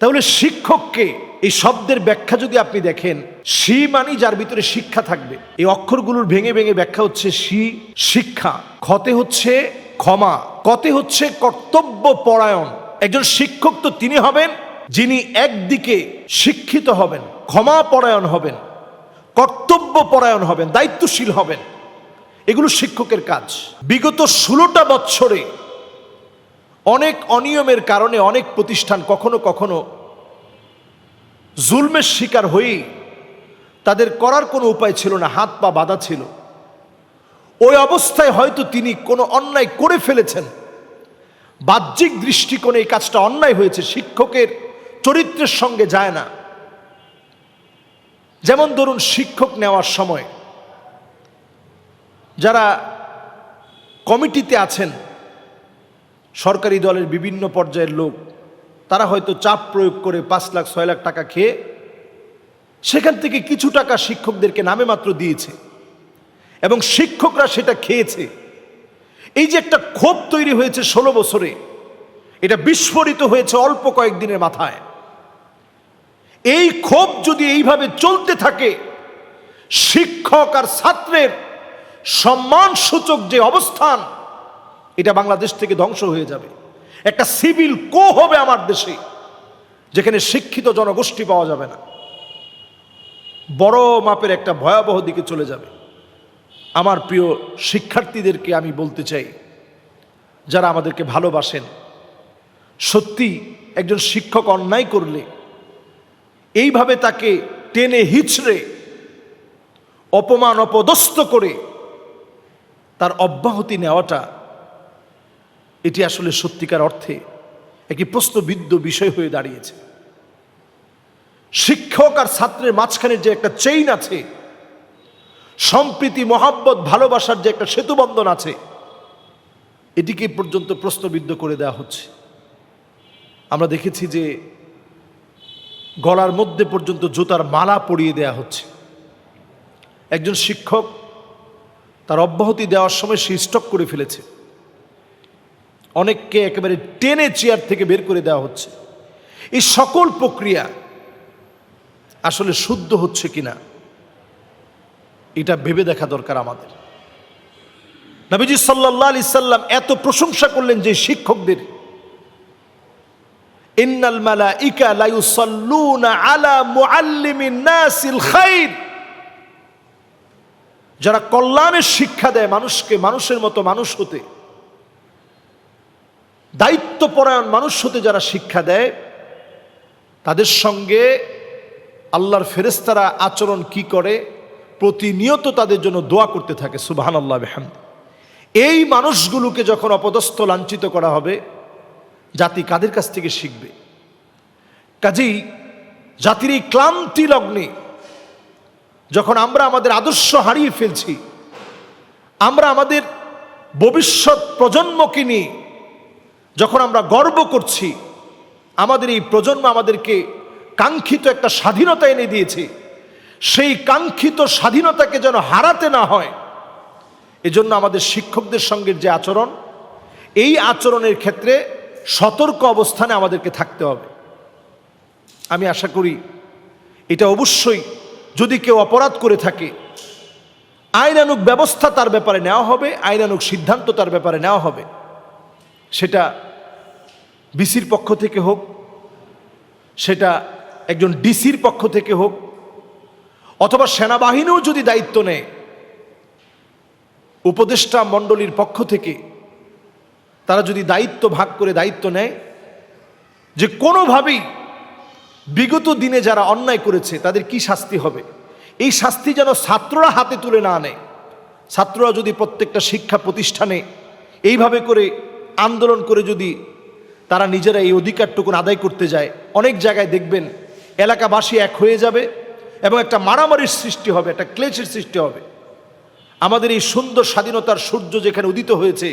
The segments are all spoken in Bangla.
তাহলে শিক্ষককে এই শব্দের ব্যাখ্যা যদি আপনি দেখেন, শি মানি যার ভিতরে শিক্ষা থাকবে। এই অক্ষরগুলোর ভেঙে ভেঙে ব্যাখ্যা হচ্ছে শি শিক্ষা, খতে হচ্ছে ক্ষমা, কতে হচ্ছে কর্তব্য পরায়ণ। একজন শিক্ষক তো তিনি হবেন যিনি একদিকে শিক্ষিত হবেন, ক্ষমা পরায়ণ হবেন, কর্তব্য পরায়ণ হবেন, দায়িত্বশীল হবেন। এগুলো শিক্ষকের কাজ। বিগত 16টা বৎসরে অনেক অনিয়মের কারণে অনেক প্রতিষ্ঠান কখনো কখনো জুলমের শিকার হয়েই তাদের করার কোনো উপায় ছিল না, হাত পা বাঁধা ছিল। ওই অবস্থায় হয়তো তিনি কোনো অন্যায় করে ফেলেছেন, বাহ্যিক দৃষ্টিকোণে এই কাজটা অন্যায় হয়েছে, শিক্ষকের চরিত্রের সঙ্গে যায় না। যেমন ধরুন, শিক্ষক নেওয়ার সময় যারা কমিটিতে আছেন, সরকারি দলের বিভিন্ন পর্যায়ের লোক, তারা হয়তো চাপ প্রয়োগ করে 5 লাখ 6 লাখ টাকা খেয়ে সেখান থেকে কিছু টাকা শিক্ষকদেরকে নামে মাত্র দিয়েছে এবং শিক্ষকরা সেটা খেয়েছে। এই যে একটা ক্ষোভ তৈরি হয়েছে 16 বছরে, এটা বিস্ফোরিত হয়েছে অল্প কয়েকদিনের মাথায়। এই ক্ষোভ যদি এইভাবে চলতে থাকে, শিক্ষক আর ছাত্রের সম্মানসূচক যে অবস্থান, এটা বাংলাদেশ থেকে ধ্বংস হয়ে যাবে। একটা সিভিল কো হবে আমার দেশে, যেখানে শিক্ষিত জনগোষ্ঠী পাওয়া যাবে না। বড় মাপের একটা ভয়াবহ দিকে চলে যাবে। আমার প্রিয় শিক্ষার্থীদেরকে আমি বলতে চাই, যারা আমাদেরকে ভালোবাসেন, সত্যি একজন শিক্ষক অন্যায় করলে এইভাবে তাকে টেনে হিচড়ে অপমান অপদস্থ করে তার অব্যাহতি নেওয়াটা, এটি আসলে সত্যিকার অর্থে একটি প্রশ্নবিদ্ধ বিষয় হয়ে দাঁড়িয়েছে। শিক্ষক আর ছাত্রের মাঝখানে যে একটা চেইন আছে, সম্প্রীতি মহাব্বত ভালোবাসার যে একটা সেতুবন্ধন আছে, এটিকে পর্যন্ত প্রশ্নবিদ্ধ করে দেওয়া হচ্ছে। আমরা দেখেছি যে গলার মধ্যে পর্যন্ত জুতার মালা পরিয়ে দেওয়া হচ্ছে। একজন শিক্ষক তার অব্যাহতি দেওয়ার সময় সে স্টক করে ফেলেছে, অনেককে একেবারে টেনে চেয়ার থেকে বের করে দেওয়া হচ্ছে। এই সকল প্রক্রিয়া আসলে শুদ্ধ হচ্ছে কিনা এটা ভেবে দেখা দরকার আমাদের। নবীজি সাল্লাল্লাহু আলাইহি সাল্লাম এত প্রশংসা করলেন যে শিক্ষকদের, ইন্নাল মালাইকা লা ইউসাল্লুনা আলা মুআল্লিমিন নাসিল খাইর, যারা কল্যাণের শিক্ষা দেয় মানুষকে, মানুষের মতো মানুষ হতে, দায়িত্বপরায়ণ মানুষ হতে যারা শিক্ষা দেয়, তাদের সঙ্গে আল্লাহর ফেরেশতারা আচরণ কি করে, প্রতিনিয়ত তাদের জন্য দোয়া করতে থাকে, সুবহানাল্লাহ বিহামদি। এই মানুষগুলোকে যখন অপদস্থ লাঞ্ছিত করা হবে, জাতি কাদের কাছ থেকে শিখবে? কাজেই জাতির এই ক্লান্তি লগ্নে যখন আমরা আমাদের আদর্শ হারিয়ে ফেলছি, আমরা আমাদের ভবিষ্যৎ প্রজন্মকে নিয়ে যখন আমরা গর্ব করছি, আমাদের এই প্রজন্ম আমাদেরকে কাঙ্ক্ষিত একটা স্বাধীনতা এনে দিয়েছে, সেই কাঙ্ক্ষিত স্বাধীনতাকে যেন হারাতে না হয়, এজন্য আমাদের শিক্ষকদের সঙ্গে যে আচরণ, এই আচরণের ক্ষেত্রে সতর্ক অবস্থানে আমাদেরকে থাকতে হবে। আমি আশা করি এটা অবশ্যই, যদি কেউ অপরাধ করে থাকে, আইনানুগ ব্যবস্থা তার ব্যাপারে নেওয়া হবে, আইনানুগ সিদ্ধান্ত তার ব্যাপারে নেওয়া হবে। সেটা বিসির পক্ষ থেকে হোক, সেটা একজন ডিসির পক্ষ থেকে হোক, অথবা সেনাবাহিনীও যদি দায়িত্ব নেয়, উপদেষ্টা মণ্ডলীর পক্ষ থেকে তারা যদি দায়িত্ব ভাগ করে দায়িত্ব নেয় যে কোনোভাবেই বিগত দিনে যারা অন্যায় করেছে তাদের কি শাস্তি হবে, এই শাস্তি যেন ছাত্ররা হাতে তুলে না নেয়। ছাত্ররা যদি প্রত্যেকটা শিক্ষা প্রতিষ্ঠানে এইভাবে করে আন্দোলন করে যদি তারা নিজেরা এই অধিকারটুকুন আদায় করতে যায়, অনেক জায়গায় দেখবেন এলাকাবাসী এক হয়ে যাবে এবং একটা মারামারির সৃষ্টি হবে, একটা ক্লেশের সৃষ্টি হবে। আমাদের এই সুন্দর স্বাধীনতার সূর্য যেখানে উদিত হয়েছে,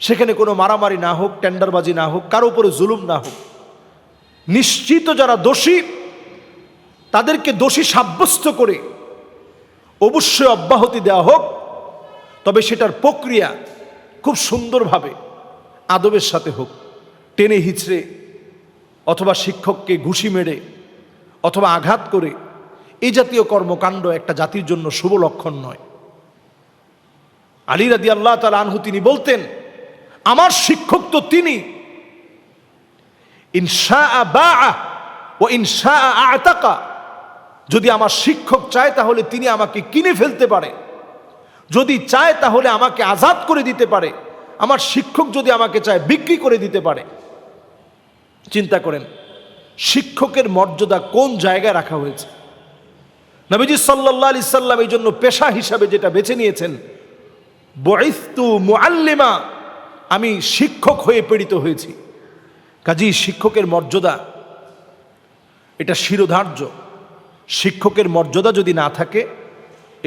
সেখানে কোনো মারামারি না হোক, টেন্ডারবাজি না হোক, কারো উপরে জুলুম না হোক। নিশ্চিত যারা দোষী তাদেরকে দোষী সাব্যস্ত করে অবশ্যই অব্যাহতি দেওয়া হোক, তবে সেটার প্রক্রিয়া খুব সুন্দরভাবে আদবের সাথে হোক। টেনে হিচড়ে অথবা শিক্ষককে ঘুষি মেরে অথবা আঘাত করে এই জাতীয় কর্মকাণ্ড একটা জাতির জন্য শুভ লক্ষণ নয়। আলী রাদিয়াল্লাহু তাআলা আনহু তিনি বলতেন, আমার শিক্ষক তো তিনি, ইনশাআ বাআ ওয়া ইনশাআ আ'তাকা, যদি আমার শিক্ষক চায় তাহলে তিনি আমাকে কিনে ফেলতে পারে, যদি চায় তাহলে আমাকে আজাদ করে দিতে পারে, আমার শিক্ষক যদি আমাকে চায় বিক্রি করে দিতে পারে। চিন্তা করেন শিক্ষকের মর্যাদা কোন জায়গায় রাখা হয়েছে। নবীজি সাল্লাল্লাহু আলাইহি সাল্লাম এই জন্য পেশা হিসাবে যেটা বেছে নিয়েছেন, বুইসতু মুআল্লিমা, আমি শিক্ষক হয়ে প্রেরিত হয়েছি। কাজেই শিক্ষকের মর্যাদা এটা শিরোধার্য। শিক্ষকের মর্যাদা যদি না থাকে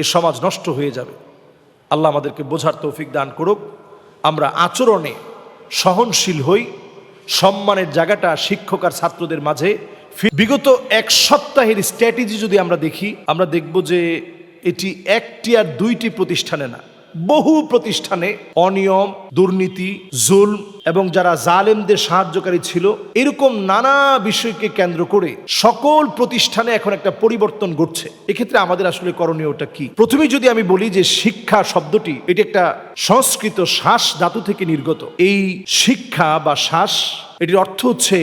এ সমাজ নষ্ট হয়ে যাবে। আল্লাহ আমাদেরকে বোঝার তৌফিক দান করুক। আমরা আচরণে সহনশীল হই, সম্মানের জায়গাটা শিক্ষক আর ছাত্রদের মাঝে। বিগত এক সপ্তাহের স্ট্র্যাটেজি যদি আমরা দেখি, আমরা দেখব যে এটি একটি আর দুইটি প্রতিষ্ঠানে না, বহু প্রতিষ্ঠানে অনিয়ম, দুর্নীতি, জুলম এবং যারা জালেমদের সাহায্যকারী ছিল, এরকম নানা বিষয়কে কেন্দ্র করে সকল প্রতিষ্ঠানে এখন একটা পরিবর্তন ঘটছে। এক্ষেত্রে আমাদের আসলে করণীয়টা কি? প্রথমেই যদি আমি বলি যে শিক্ষা শব্দটি এটি একটা সংস্কৃত শ্বাস ধাতু থেকে নির্গত। এই শিক্ষা বা শ্বাস, এটির অর্থ হচ্ছে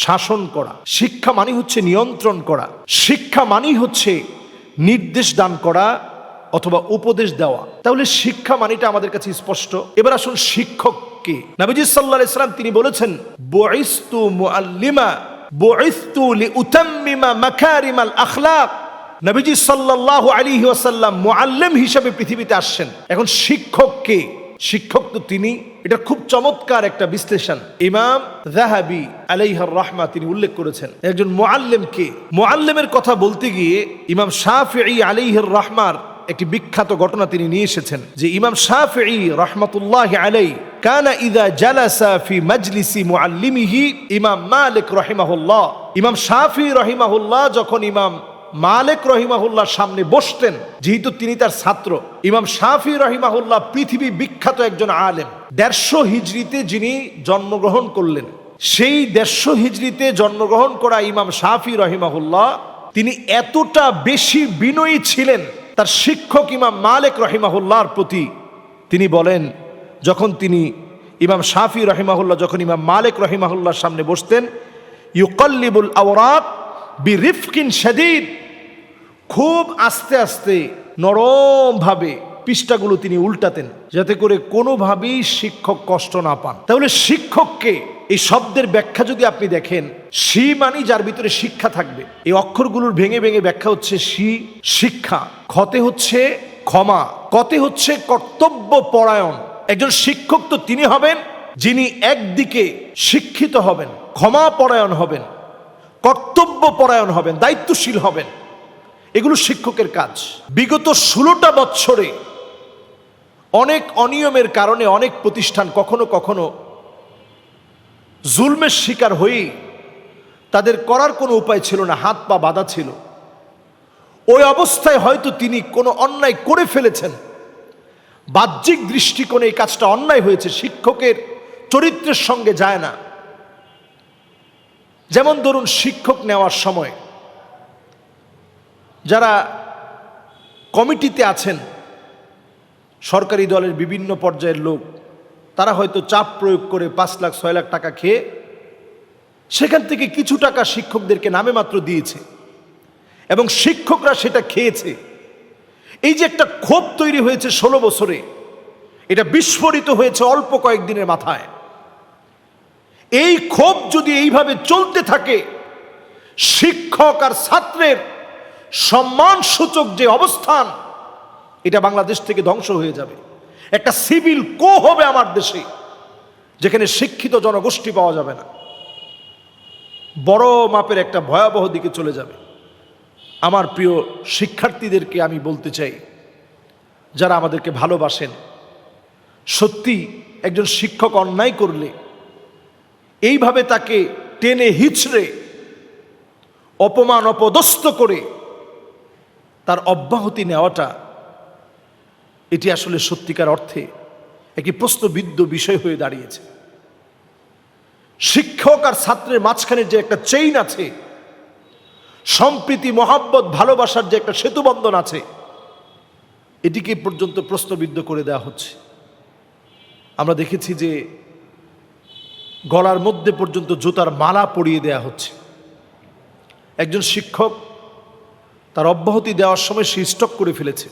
শাসন করা। শিক্ষা মানে হচ্ছে নিয়ন্ত্রণ করা। শিক্ষা মানেই হচ্ছে নির্দেশ দান করা অথবা উপদেশ দেওয়া। তাহলে শিক্ষা মানেটা আমাদের কাছে স্পষ্ট। এবার আসুন শিক্ষক কে। নবীজি সাল্লাল্লাহু আলাইহি সাল্লাম তিনি বলেছেন, বুইসতু মুআল্লিমা বুইসতু লিউতাম্মিমা মাকারিমাল আখলাক। নবীজি সাল্লাল্লাহু আলাইহি ওয়াসাল্লাম মুআল্লিম হিসেবে পৃথিবীতে আসছেন। এখন শিক্ষক কে? শিক্ষক তো তিনি। এটা খুব চমৎকার একটা বিশ্লেষণ ইমাম যাহাবী আলাইহির রাহমা তিনি উল্লেখ করেছেন। একজন মুআল্লিম কে? মুআল্লিমের কথা বলতে গিয়ে ইমাম শাফিঈ আলাইহির রাহমার একটি বিখ্যাত ঘটনা তিনি নিয়ে এসেছেন যে ইমাম শাফিঈ রাহমাতুল্লাহি আলাইহি কানা ইযা জালাসা ফি মাজলিসি মুআল্লিমিহি ইমাম মালিক রাহিমাহুল্লাহ। ইমাম শাফিঈ রাহিমাহুল্লাহ যখন ইমাম মালিক রহিমাহুল্লাহর সামনে বসতেন, যেহেতু তিনি তার ছাত্র, ইমাম শাফিঈ রহিমাহুল্লাহ পৃথিবী বিখ্যাত একজন আলেম। 150 হিজরিতে যিনি জন্মগ্রহণ করলেন, সেই 150 হিজরিতে জন্মগ্রহণ করা ইমাম শাফিঈ রহিমাহুল্লাহ তিনি এতটা বেশি বিনয়ী ছিলেন তার শিক্ষক ইমাম মালিক রহিমাহুল্লাহর প্রতি। তিনি বলেন, যখন তিনি ইমাম শাফিঈ রহিমাহুল্লাহ যখন ইমাম মালিক রহিমাহুল্লাহর সামনে বসতেন, ইউকাল্লিবুল আওরাক বিরিফকিন শাদীদ, খুব আস্তে আস্তে নরম ভাবে পৃষ্ঠাগুলো তিনি উল্টাতেন যাতে করে কোনোভাবেই শিক্ষক কষ্ট না পান। তাহলে শিক্ষককে এই শব্দের ব্যাখ্যা যদি আপনি দেখেন, শি মানে যার ভিতরে শিক্ষা থাকবে। এই অক্ষরগুলোর ভেঙে ভেঙে ব্যাখ্যা হচ্ছে শি শিক্ষা, খতে হচ্ছে ক্ষমা, কতে হচ্ছে কর্তব্য পরায়ণ। একজন শিক্ষক তো তিনি হবেন যিনি একদিকে শিক্ষিত হবেন, ক্ষমা পরায়ণ হবেন, কর্তব্য পরায়ণ হবেন, দায়িত্বশীল হবেন। এগুলো শিক্ষকের কাজ। বিগত 16টা বছরে অনেক অনিয়মের কারণে অনেক প্রতিষ্ঠান কখনো কখনো জুলমের শিকার হয়েই তাদের করার কোনো উপায় ছিল না, হাত পা বাঁধা ছিল। ওই অবস্থায় হয়তো তিনি কোনো অন্যায় করে ফেলেছেন, বাহ্যিক দৃষ্টিকোণে এই কাজটা অন্যায় হয়েছে, শিক্ষকের চরিত্রের সঙ্গে যায় না। যেমন ধরুন শিক্ষক নেওয়ার সময় যারা কমিটিতে আছেন, সরকারি দলের বিভিন্ন পর্যায়ের লোক, তারা হয়তো চাপ প্রয়োগ করে 5 লাখ 6 লাখ টাকা খেয়ে সেখান থেকে কিছু টাকা শিক্ষকদেরকে নামে মাত্র দিয়েছে এবং শিক্ষকরা সেটা খেয়েছে। এই যে একটা ক্ষোভ তৈরি হয়েছে 16 বছরে, এটা বিস্ফোরিত হয়েছে অল্প কয়েকদিনের মাথায়। এই ক্ষোভ যদি এইভাবে চলতে থাকে, শিক্ষক আর ছাত্রের সম্মানসূচক যে অবস্থান, এটা বাংলাদেশ থেকে ধ্বংস হয়ে যাবে। একটা সিভিল কো হবে আমার দেশে, যেখানে শিক্ষিত জনগোষ্ঠী পাওয়া যাবে না। বড় মাপের একটা ভয়াবহ দিকে চলে যাবে। আমার প্রিয় শিক্ষার্থীদেরকে আমি বলতে চাই, যারা আমাদেরকে ভালোবাসেন, সত্যি একজন শিক্ষক অন্যায় করলে এইভাবে তাকে টেনে হিচড়ে অপমান অপদস্থ করে তার অব্যাহতি নেওয়াটা, এটি আসলে সত্যিকার অর্থে একটি প্রশ্নবিদ্ধ বিষয় হয়ে দাঁড়িয়েছে। শিক্ষক আর ছাত্রের মাঝখানে যে একটা চেইন আছে, সম্প্রীতি মহাব্বত ভালোবাসার যে একটা সেতুবন্ধন আছে, এটিকে পর্যন্ত প্রশ্নবিদ্ধ করে দেওয়া হচ্ছে। আমরা দেখেছি যে গলার মধ্যে পর্যন্ত জুতার মালা পরিয়ে দেওয়া হচ্ছে। একজন শিক্ষক তার অব্যাহতি দেওয়ার সময় সে স্টক করে ফেলেছে,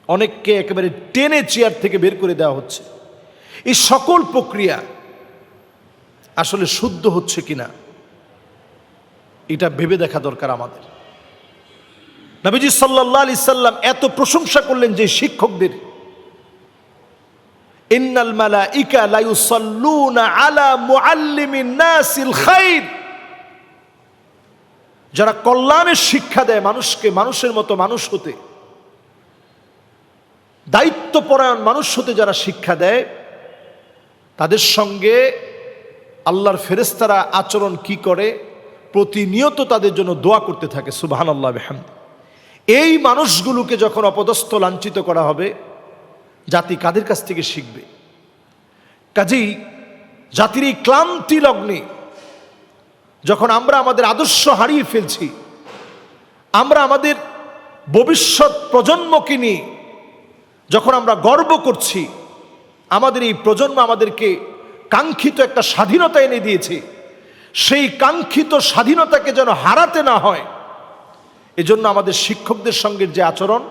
অনেককে একেবারে টেনে চেয়ার থেকে বের করে দেওয়া হচ্ছে। এই সকল প্রক্রিয়া আসলে শুদ্ধ হচ্ছে কিনা এটা ভেবে দেখা দরকার আমাদের। নবীজি সাল্লাল্লাহু আলাইহি সাল্লাম এত প্রশংসা করলেন যে শিক্ষকদের, ইন্নাল মালাইকা লা ইউসাল্লুনা আলা মুআল্লিমিন নাসিল খাইর, যারা কল্যাণের শিক্ষা দেয় মানুষকে মানুষের মতো মানুষ হতে, দায়িত্বপরায়ণ মানুষ হতে যারা শিক্ষা দেয়, তাদের সঙ্গে আল্লাহর ফেরেশতারা আচরণ কি করে, প্রতিনিয়ত তাদের জন্য দোয়া করতে থাকে। সুবহানাল্লাহ বিহামদি। এই মানুষগুলোকে যখন অপদস্থ লাঞ্ছিত করা হবে, জাতি কাদের কাছ থেকে শিখবে? কাজেই জাতির এই ক্লান্তি লগ্নে যখন আমরা আমাদের আদর্শ হারিয়ে ফেলছি, আমরা আমাদের ভবিষ্যৎ প্রজন্মকে নিয়ে যখন আমরা গর্ব করছি, আমাদের এই প্রজন্ম আমাদেরকে কাঙ্ক্ষিত একটা স্বাধীনতা এনে দিয়েছে, সেই কাঙ্ক্ষিত স্বাধীনতাকে যেন হারাতে না হয়, এজন্য আমাদের শিক্ষকদের সঙ্গে যে আচরণ,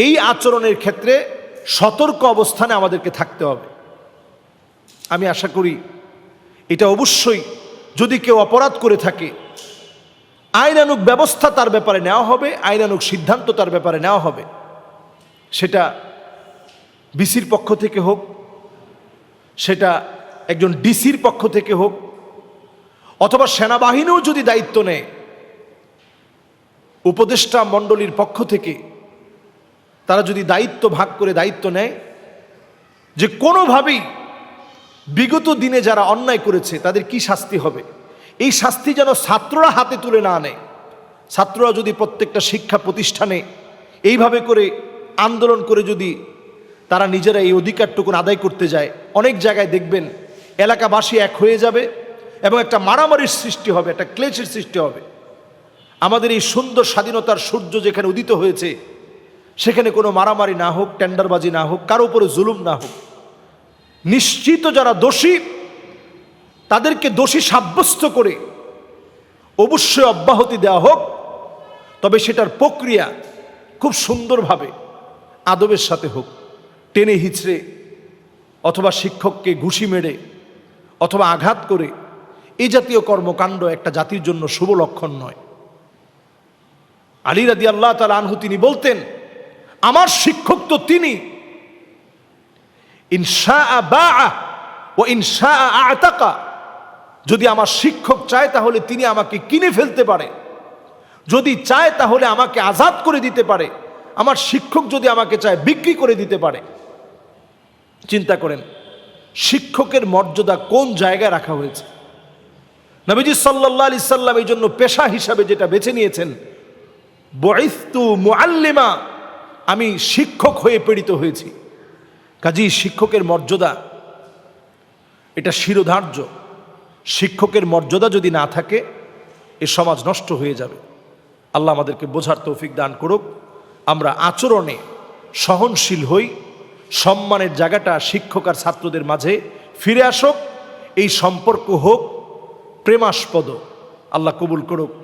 এই আচরণের ক্ষেত্রে সতর্ক অবস্থানে আমাদেরকে থাকতে হবে। আমি আশা করি এটা অবশ্যই, যদি কেউ অপরাধ করে থাকে, আইনানুগ ব্যবস্থা তার ব্যাপারে নেওয়া হবে, আইনানুগ সিদ্ধান্ত তার ব্যাপারে নেওয়া হবে। সেটা বিসির পক্ষ থেকে হোক, সেটা একজন ডিসির পক্ষ থেকে হোক, অথবা সেনাবাহিনীও যদি দায়িত্ব নেয়, উপদেষ্টা মণ্ডলীর পক্ষ থেকে তারা যদি দায়িত্ব ভাগ করে দায়িত্ব নেয় যে কোনোভাবেই বিগত দিনে যারা অন্যায় করেছে তাদের কি শাস্তি হবে, এই শাস্তি যেন ছাত্ররা হাতে তুলে না নেয়। ছাত্ররা যদি প্রত্যেকটা শিক্ষা প্রতিষ্ঠানে এইভাবে করে আন্দোলন করে যদি তারা নিজেরা এই অধিকারটুকু আদায় করতে যায়, অনেক জায়গায় দেখবেন এলাকাবাসী এক হয়ে যাবে এবং একটা মারামারির সৃষ্টি হবে, একটা ক্লেশের সৃষ্টি হবে। আমাদের এই সুন্দর স্বাধীনতার সূর্য যেখানে উদিত হয়েছে, সেখানে কোনো মারামারি না হোক, টেন্ডারবাজি না হোক, কারো উপরে জুলুম না হোক। নিশ্চিত যারা দোষী তাদেরকে দোষী সাব্যস্ত করে অবশ্যই অব্যাহতি দেওয়া হোক, তবে সেটার প্রক্রিয়া খুব সুন্দরভাবে আদবের সাথে হোক। টেনে হিচড়ে অথবা শিক্ষককে ঘুষি মেরে অথবা আঘাত করে এই জাতীয় কর্মকাণ্ড একটা জাতির জন্য শুভ লক্ষণ নয়। আলী রাদিয়াল্লাহু তাআলা আনহু তিনি বলতেন, আমার শিক্ষক তো তিনি, ইনশাআ বাআ ওয়া ইনশাআ আ'তাকা, যদি আমার শিক্ষক চায় তাহলে তিনি আমাকে কিনে ফেলতে পারে, যদি চায় তাহলে আমাকে আজাদ করে দিতে পারে, আমার শিক্ষক যদি আমাকে চায় বিক্রি করে দিতে পারে। চিন্তা করেন শিক্ষকের মর্যাদা কোন জায়গায় রাখা হয়েছে। নবীজি সাল্লাল্লাহু আলাইহি সাল্লাম এই জন্য পেশা হিসাবে যেটা বেছে নিয়েছেন, বুইসতু মুআল্লিমা, আমি শিক্ষক হয়ে প্রেরিত হয়েছি। কাজেই শিক্ষকের মর্যাদা এটা শিরোধার্য। শিক্ষকের মর্যাদা যদি না থাকে এ সমাজ নষ্ট হয়ে যাবে। আল্লাহ আমাদেরকে বোঝার তৌফিক দান করুক। আমরা আচরণে সহনশীল হই, সম্মানের জায়গাটা শিক্ষক আর ছাত্রদের মাঝে ফিরে আসুক, এই সম্পর্ক হোক প্রেমাস্পদ। আল্লাহ কবুল করুক।